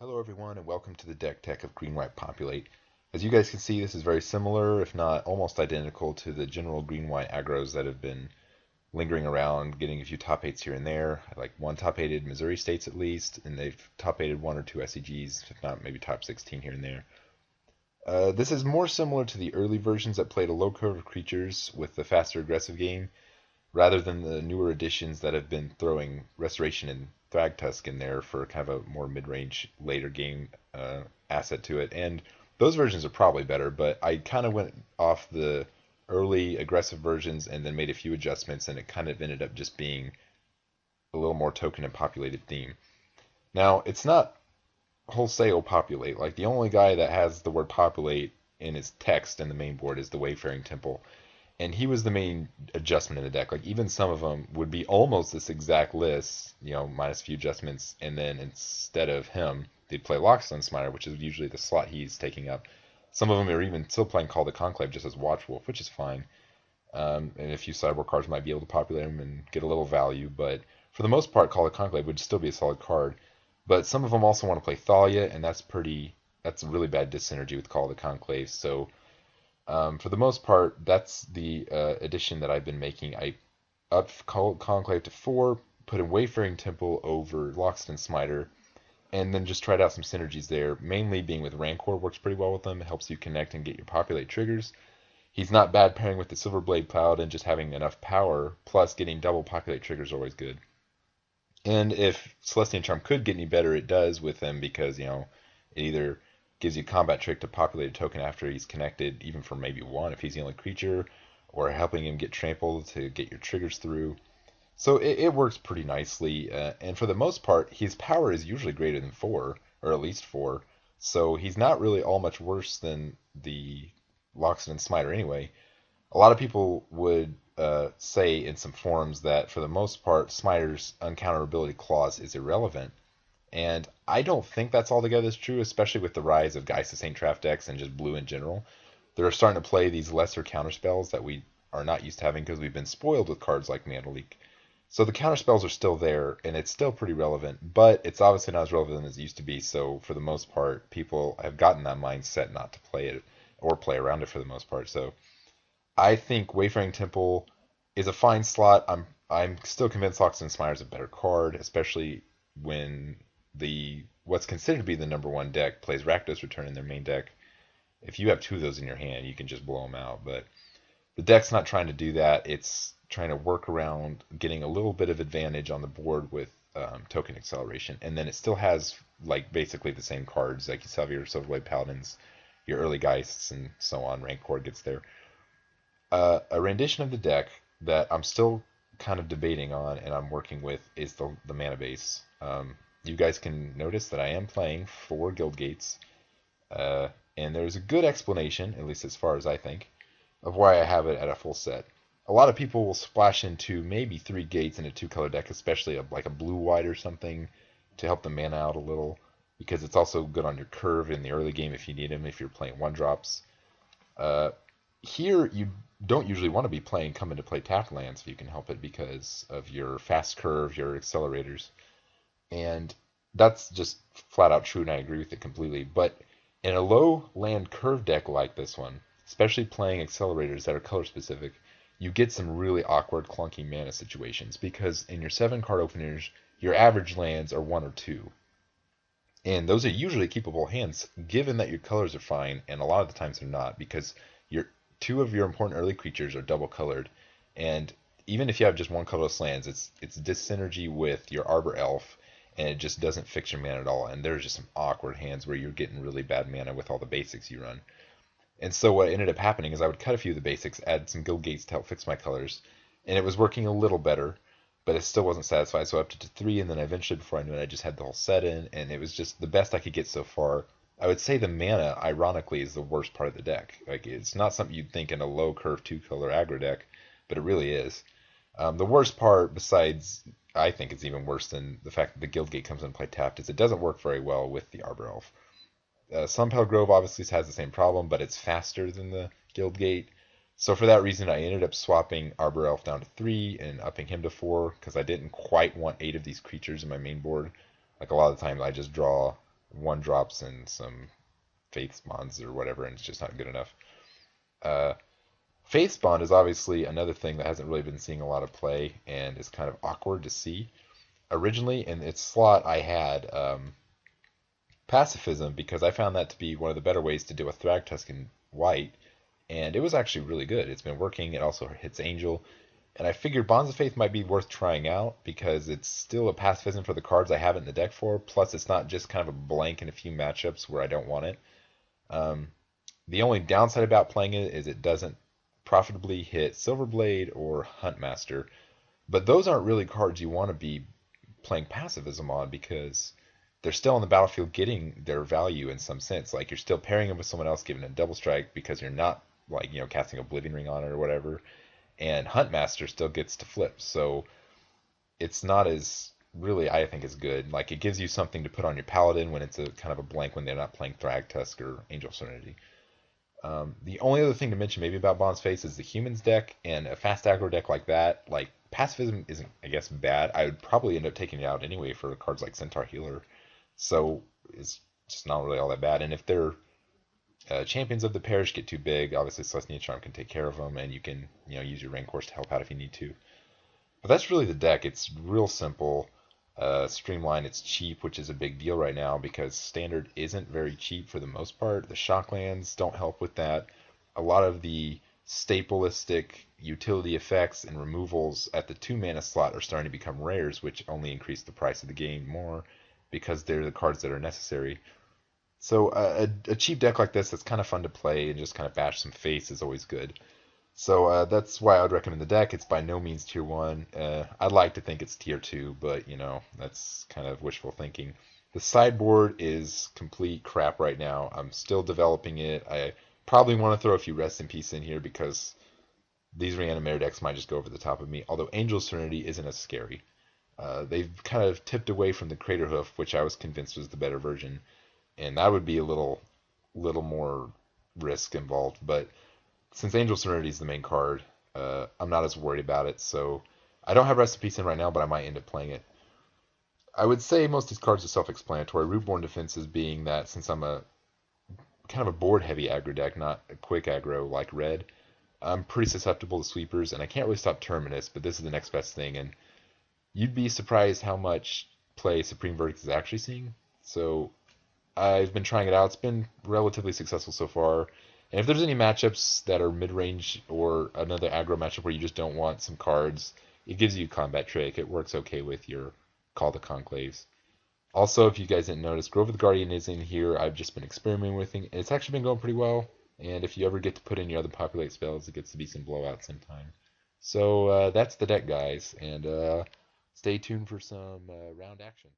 Hello everyone and welcome to the deck tech of Green-White Populate. As you guys can see, this is very similar, if not almost identical, to the general Green-White aggros that have been lingering around, getting a few top 8s here and there. Like one top 8ed Missouri states at least, and they've top 8ed one or two SCGs, if not maybe top 16 here and there. This is more similar to the early versions that played a low curve of creatures with the faster aggressive game, rather than the newer editions that have been throwing Restoration and Thragtusk in there for kind of a more mid-range later game asset to it. And those versions are probably better, but I kind of went off the early aggressive versions and then made a few adjustments, and it kind of ended up just being a little more token and populated theme. Now, it's not wholesale populate. Like, the only guy that has the word populate in his text in the main board is the Wayfaring Temple, and he was the main adjustment in the deck. Like, even some of them would be almost this exact list, minus a few adjustments, and then instead of him, they'd play Lockstone Smiter, which is usually the slot he's taking up. Some of them are even still playing Call the Conclave just as Watch Wolf, which is fine. And a few sideboard cards might be able to populate them and get a little value, but for the most part, Call the Conclave would still be a solid card. But some of them also want to play Thalia, and that's a really bad dyssynergy with Call the Conclave. So for the most part, that's the addition that I've been making. I upped Conclave to 4, put in Wayfaring Temple over Lockstone Smiter, and then just tried out some synergies there, mainly being with Rancor works pretty well with them. It helps you connect and get your populate triggers. He's not bad pairing with the Silverblade Cloud, and just having enough power, plus getting double populate triggers is always good. And if Celestian Charm could get any better, it does with him because, it either gives you combat trick to populate a token after he's connected, even for maybe one if he's the only creature, or helping him get trampled to get your triggers through. So it works pretty nicely, and for the most part, his power is usually greater than 4, or at least 4, so he's not really all much worse than the Loxodon Smiter anyway. A lot of people would say in some forums that for the most part, Smiter's uncounterability clause is irrelevant. And I don't think that's altogether true, especially with the rise of Geist of St. Traft decks and just blue in general. They're starting to play these lesser counterspells that we are not used to having because we've been spoiled with cards like Mana Leak. So the counterspells are still there, and it's still pretty relevant, but it's obviously not as relevant as it used to be. So for the most part, people have gotten that mindset not to play it or play around it for the most part. So I think Wayfaring Temple is a fine slot. I'm still convinced Loxodon Smiter is a better card, especially when the what's considered to be the number one deck plays Rakdos Return in their main deck. If you have two of those in your hand, you can just blow them out. But the deck's not trying to do that. It's trying to work around getting a little bit of advantage on the board with token acceleration, and then it still has like basically the same cards. Like you still have your Silverblade Paladins, your early Geists, and so on. Rancor gets there. A rendition of the deck that I'm still kind of debating on and I'm working with is the mana base. You guys can notice that I am playing 4 guild gates, and there's a good explanation, at least as far as I think, of why I have it at a full set. A lot of people will splash into maybe 3 gates in a 2-color deck, especially like a blue-white or something, to help the mana out a little, because it's also good on your curve in the early game if you need them, if you're playing 1-drops. Here, you don't usually want to be playing come into play tapped lands if you can help it because of your fast curve, your accelerators. And that's just flat out true, and I agree with it completely. But in a low land curve deck like this one, especially playing accelerators that are color specific, you get some really awkward, clunky mana situations because in your 7-card openers, your average lands are 1 or 2. And those are usually keepable hands, given that your colors are fine, and a lot of the times they're not, because your 2 of your important early creatures are double colored, and even if you have just 1 colorless lands, it's dyssynergy with your Arbor Elf, and it just doesn't fix your mana at all. And there's just some awkward hands where you're getting really bad mana with all the basics you run. And so what ended up happening is I would cut a few of the basics, add some guild gates to help fix my colors, and it was working a little better, but it still wasn't satisfied. So I upped it to 3, and then eventually, before I knew it, I just had the whole set in, and it was just the best I could get so far. I would say the mana, ironically, is the worst part of the deck. Like, it's not something you'd think in a low curve 2-color aggro deck, but it really is. The worst part, besides, I think it's even worse than the fact that the Guildgate comes into play tapped, is it doesn't work very well with the Arbor Elf. Sunpale Grove obviously has the same problem, but it's faster than the Guildgate. So for that reason, I ended up swapping Arbor Elf down to 3 and upping him to 4 because I didn't quite want 8 of these creatures in my main board. Like a lot of the time, I just draw one drops and some faith bonds or whatever, and it's just not good enough. Uh, Faith bond is obviously another thing that hasn't really been seeing a lot of play and is kind of awkward to see. Originally in its slot, I had pacifism because I found that to be one of the better ways to deal with Thragtusk in white, and it was actually really good. It's been working. It also hits Angel, and I figured Bonds of Faith might be worth trying out because it's still a pacifism for the cards I have it in the deck for. Plus, it's not just kind of a blank in a few matchups where I don't want it. Um, the only downside about playing it is it doesn't profitably hit Silverblade or Huntmaster, but those aren't really cards you want to be playing pacifism on because they're still on the battlefield getting their value in some sense. Like you're still pairing them with someone else giving a double strike because you're not like, casting Oblivion Ring on it or whatever. And Huntmaster still gets to flip. So it's not as really, I think, as good. Like it gives you something to put on your Paladin when it's a kind of a blank when they're not playing Thragtusk or Angel Serenity. The only other thing to mention maybe about Bond's Face is the humans deck and a fast aggro deck like that. Like pacifism isn't, I guess, bad. I would probably end up taking it out anyway for cards like Centaur Healer. So it's just not really all that bad. And if their champions of the parish get too big, obviously Celestia Charm can take care of them, and you can use your Rain Course to help out if you need to. But that's really the deck. It's real simple, streamlined. It's cheap, which is a big deal right now because Standard isn't very cheap for the most part. The Shocklands don't help with that. A lot of the stapleistic utility effects and removals at the 2-mana slot are starting to become rares, which only increase the price of the game more because they're the cards that are necessary. So a cheap deck like this that's kind of fun to play and just kind of bash some face is always good. So that's why I would recommend the deck. It's by no means tier 1. I'd like to think it's tier 2, but that's kind of wishful thinking. The sideboard is complete crap right now. I'm still developing it. I probably want to throw a few Rest in Peace in here because these Reanimator decks might just go over the top of me. Although Angel Serenity isn't as scary. They've kind of tipped away from the Crater Hoof, which I was convinced was the better version, and that would be a little more risk involved. But since Angel Serenity is the main card, I'm not as worried about it. So I don't have Rest in Peace in right now, but I might end up playing it. I would say most of these cards are self-explanatory. Rootborn Defenses being that since I'm a kind of a board-heavy aggro deck, not a quick aggro like Red, I'm pretty susceptible to sweepers, and I can't really stop Terminus, but this is the next best thing. And you'd be surprised how much play Supreme Verdict is actually seeing. So I've been trying it out. It's been relatively successful so far. And if there's any matchups that are mid-range or another aggro matchup where you just don't want some cards, it gives you a combat trick. It works okay with your Call to Conclaves. Also, if you guys didn't notice, Grove of the Guardian is in here. I've just been experimenting with it. It's actually been going pretty well. And if you ever get to put in your other Populate spells, it gets to be some blowouts sometime. So that's the deck, guys. And stay tuned for some round action.